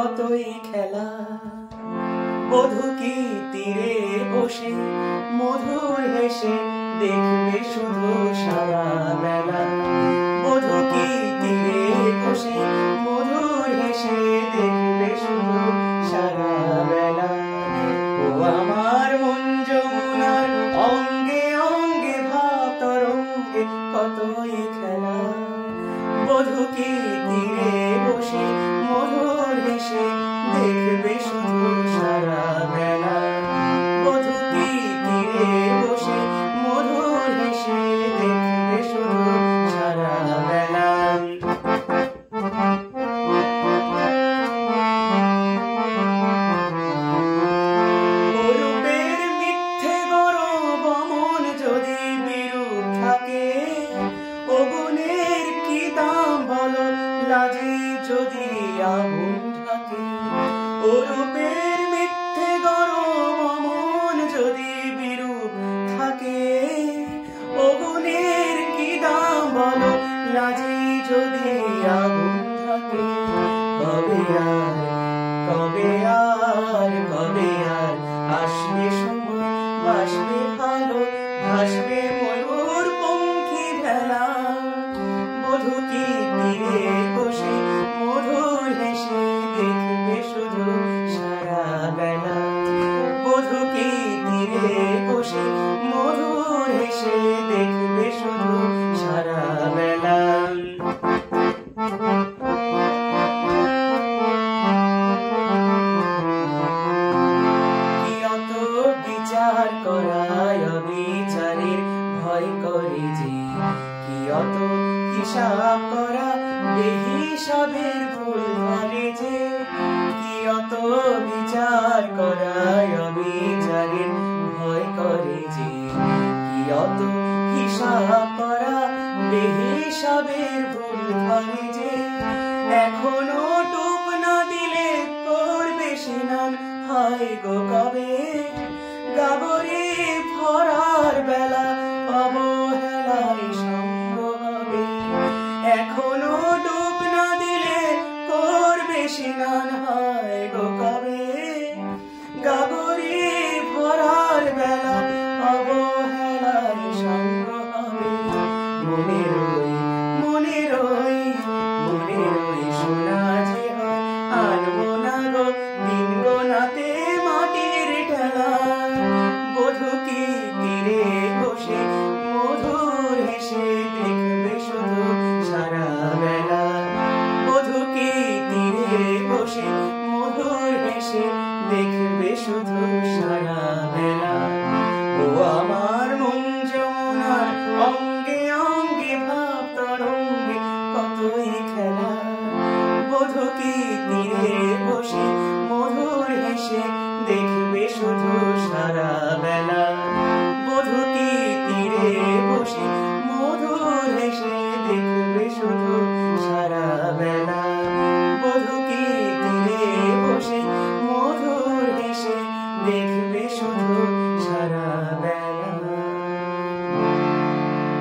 কতই খেলা। বধূ কি তীরে বসে মধুর হেসে দেখবে শুধু সারা বেলা। বধূ কি তীরে বসে মধুর হেসে দেখবে শুধু সারা বেলা। ও আমার মন যমুনার অঙ্গে অঙ্গে ভাব তরঙ্গে কতই খেলা। বধূ কি তীরে বসে মধুর হেসে দেখবে শুধু সারা বেলা। বধূ কি তীরে বসে মধুর হেসে দেখবে শুধু সারা বেলা। অরূপের মিথ্যে গৌরব মন যদি বিরূপ থাকে, ও গুণের কি দাম বলো লাজে যদি আগুন থাকে। অরূপের মিথ্যে গৌরব মন যদি বিরূপ থাকে, ও গুণের কি দাম বলো লাজে যদি আগুন থাকে। কবে আর কবে আর কবে আর আসবে সময় বাসবে ভালো ভাসবে ময়ূর পঙ্খী ভেলা। বধূ কি তীরে বসে মধুর হেসে দেখবে শুধু সারা বেলা। বধূ কি তীরে বসে মধুর হেসে দেখবে শুধু সারা বেলা। কি অত বিচার করায় অবিচারের ভয় করে যে, কি অত হিসাব করা বেহিসাবের ভুল ধরে যে। কি অত বিচার করায় অবিচারের ভয় করে যে, কি অত হিসাব করা বেহিসাবের ভুল ধরে যে। এখনো ডুব না দিলে করবে স্নান হয় গো কবে। গাবরে ভরার বেলা অবহেলায় সঙ্গ হবে। এখনো ডুব না দিলে করবে স্নান হয় গো কবে। গাবরে ভরার বেলা অবহেলায় সঙ্গ হবে। মনে রই মনে রই মনে রই সোনা যে হয় আনবো না গো দিন গোনাতে মাটির ঠেলা। বধূ কি তীরে বসে মধুর হেসে দেখবে শুধু সারা বেলা। বধূ কি তীরে বসে মধুর হেসে দেখবে শুধু সারা বেলা। ও আমার মন যমুনার অঙ্গে অঙ্গে ভাব তরঙ্গে কতই খেলা। বধূ কি তীরে বসে মধুর হেসে দেখবে শুধু সারা বেলা। বধূ কি তীরে বসে